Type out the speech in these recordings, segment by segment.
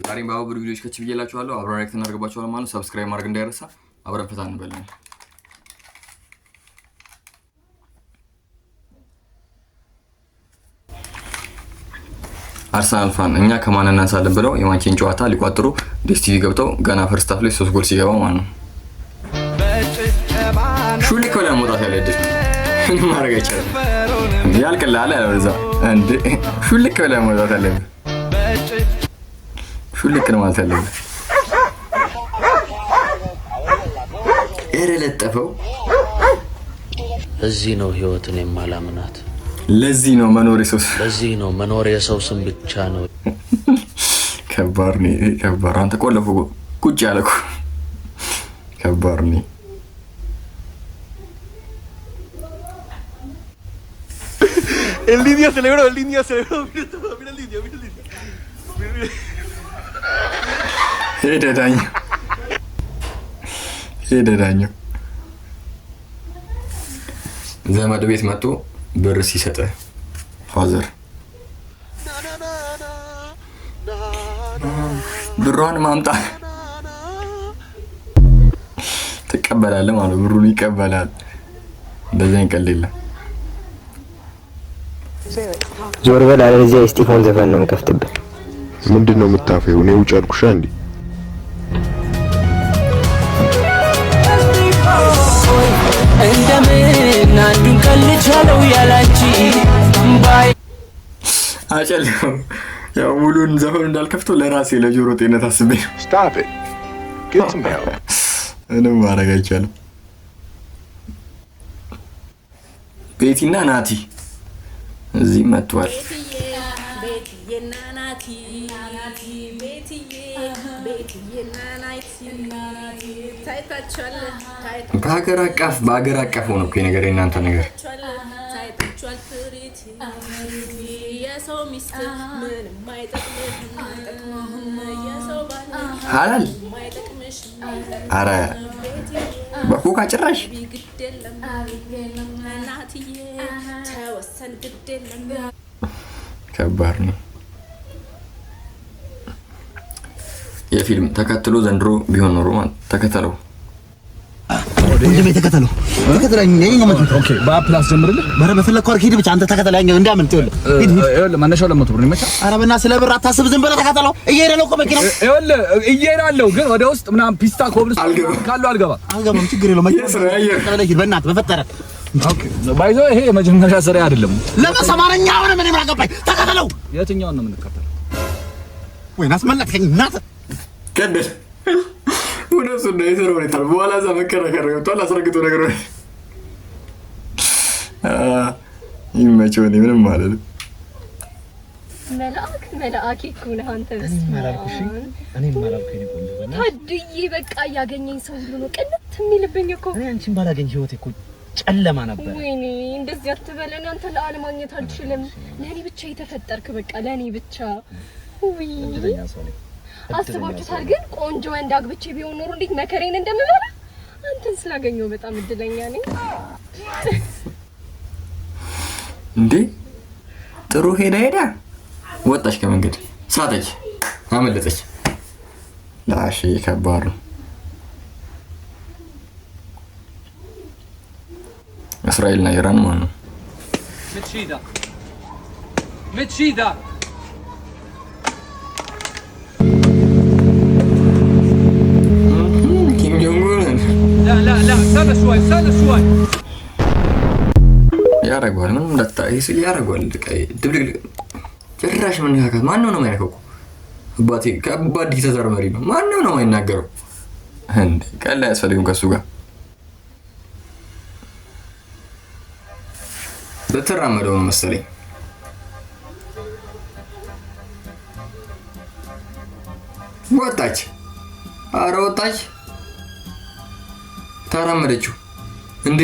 ዛሬም በአብሩ ቪዲዮዎች ከች ብዬላችኋለሁ። አብረን ሪአክት እናደርግባችኋለን ማለት ነው። ሰብስክራይብ ማድረግ እንዳይረሳ። አብረን ፈታ እንበላለን። አርሰናል ፋን እኛ ከማን እናንሳለን ብለው የማንቼን ጨዋታ ሊቋጥሩ ዲስቲቪ ገብተው ገና ፈርስት ሃፍ ላይ 3 ጎል ሲገባ ማለት ነው። ሹሊ ኮላ መውጣት ያለበት ምን ማድረግ አይቻልም። ያልቅልሃል ያለዛ እንዴ ሹሊ ኮላ መውጣት ያለበት ሹልክ ነው ማለት ያለበት ለጠፈው። እዚህ ነው ህይወትን የማላምናት። ለዚህ ነው መኖር የሰው ለዚህ ነው መኖር የሰው ስም ብቻ ነው። ከባድ ነው ከባድ። አንተ ቆለፉ ቁጭ ያለኩ ከባድ ነው። El Lidia celebró, el Lidia celebró. Mira el Lidia, mira el Lidia. ሄደ ዳኛ ዘመድ ቤት መጥቶ ብር ሲሰጥ ፋዘር ብሩን ማምጣ ተቀበላለ ማለት ብሩን ይቀበላል። እንደዛ እንቀልል ዞር በል አለዚያ እስጢፎን ዘፈን ነው የምከፍትብህ። ምንድነው የምታፈው? እኔ ውጭ አልኩሽ እንዴ? እንደምን አንዱን ቀልቻለው ያላንቺ ባይ አጨለው ያው ሙሉን ዘፈን እንዳልከፍተው ለራሴ ለጆሮ ጤነት አስቤ ነው። Stop it. Get some help. እኔም ማድረግ አይቻልም። ቤቲና ናቲ እዚህ መጥቷል። በሀገር አቀፍ ሆኖ እኮ ነገር የእናንተ ነገር ሀላል አረ በኮካ ጭራሽ ከባድ ነው። የፊልም ተከትሎ ዘንድሮ ቢሆን ኖሮ ማለት ተከተለው ወንድሜ ተከተለኝ ነኝ ነው ማለት ኦኬ። በአፕላስ ጀምርልህ በረ በፈለከው አርክ ሂድ ብቻ አንተ ተከተለኝ እንዳምን ትወለ ሂድ ሂድ ማነሻው ለመቶ ብር ነው ይመጣ። ኧረ በእና ስለ ብር አታስብ፣ ዝም ብለህ ተከተለው። እየሄደ ነው እኮ መኪናው ይኸውልህ እየሄዳለሁ፣ ግን ወደ ውስጥ ምናምን ፒስታ ኮብልስ ካለው አልገባም። ችግር የለውም መኪናው ተከተለኝ ሂድ በእናትህ በፈጠረ ኦኬ። ባይዞ ይሄ የመጀመሪያ ስራ አይደለም። ለመሰማረኛ ሆነ ምን ይማጋባይ ተከተለው። የትኛውን ነው የምንከተለው? ወይስ አስመለጥከኝ እናት ከደል ወደሱ ነው የሰራው ነው። በኋላ እዛ መከራከር ገብቷል። አስረግጦ ነገር ነው ይመቸው ነው ምንም ማለት ነው። መልአክ እኮ ነህ አንተ። ማላልኩሽ እኔ ማላልኩኝ ነው እንደሆነ ታድዬ በቃ ያገኘኝ ሰው ሁሉ ነው ቅንት የሚልብኝ እኮ። እኔ አንቺን ባላገኝ ህይወቴ እኮ ጨለማ ነበር። ወይኔ እንደዚህ አትበለን አንተ። ለአለማግኘት አልችልም። ለኔ ብቻ የተፈጠርክ በቃ ለኔ ብቻ። ውይ አስባችሁታል? ግን ቆንጆ ወንድ አግብቼ ቢሆን ኖሮ እንዴት መከሬን እንደምበላ። አንተን ስላገኘው በጣም እድለኛ ነኝ። እንዴ ጥሩ ሄዳ ወጣች ከመንገድ ሳተች አመለጠች። ላሽ ከባድ ነው። እስራኤልና ኢራን ማለት ነው። ምትሺዳ استنى شوي ያረጋል ምንም እንዳታይ ሲል ያረጋል። ድብልቅ ጭራሽ ምን ያካት ማን ነው የማይነካው? አባቴ ከባድ ዲክታተር መሪ ነው። ማን ነው የማይናገረው? እንዴ ቀላ ያስፈልግም ከሱ ጋር በተራመደው ነው መሰለኝ። ወጣች፣ ኧረ ወጣች፣ ተራመደችው እንዴ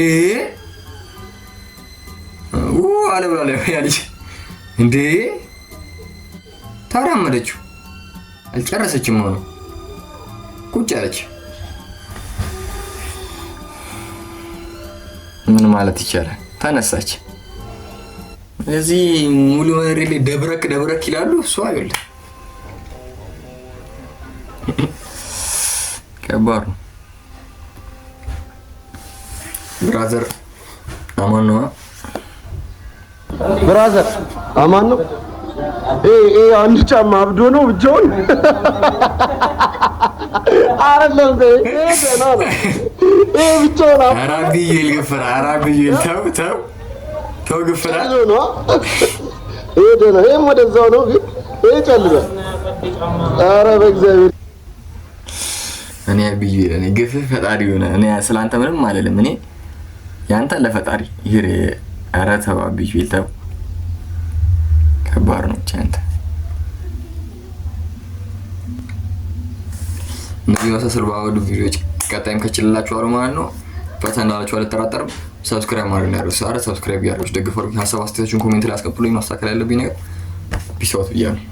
አለ ብላ ያለች እንዴ ተራመደችው። አልጨረሰችም ነው ቁጭ አለች። ምን ማለት ይቻላል? ተነሳች። እዚህ ሙሉ መሬት ደብረክ ይላሉ። እሷ አይደል ከባድ ነው። ብራዘር አማን ነው። ብራዘር አማን ነው። አንድ ጫማ አብዶ ነው ብቻውን አይደለም። ብቻውን አራቢዬ ልገፈራ አራቢዬ ተው ግፈራ ነው። ደህና ይሄም ወደዛው ነው ግን ጨልበ ኧረ በእግዚአብሔር እኔ አብዬ እኔ ግፍህ ፈጣሪ ሆነ። እኔ ስላንተ ምንም አልልም። እኔ ያንተ ለፈጣሪ ይሄ ኧረ ተው አብዬ ተው። ከባድ ነው አንተ። እነዚህ መሳሰል ባወዱ ቪዲዮዎች ቀጣይም ከችልላችኋለሁ ማለት ነው። ፈታ እንዳላችሁ አልጠራጠርም። ሰብስክራይብ ማድረግ ነው ያረሱ። ሰብስክራይብ ያደርጉ ደግፈሩ። ሀሳብ አስተያየታችሁን ኮሜንት ላይ አስቀምጡልኝ። ማስተካከል ያለብኝ ነገር ፒስ አውት ብያለሁ።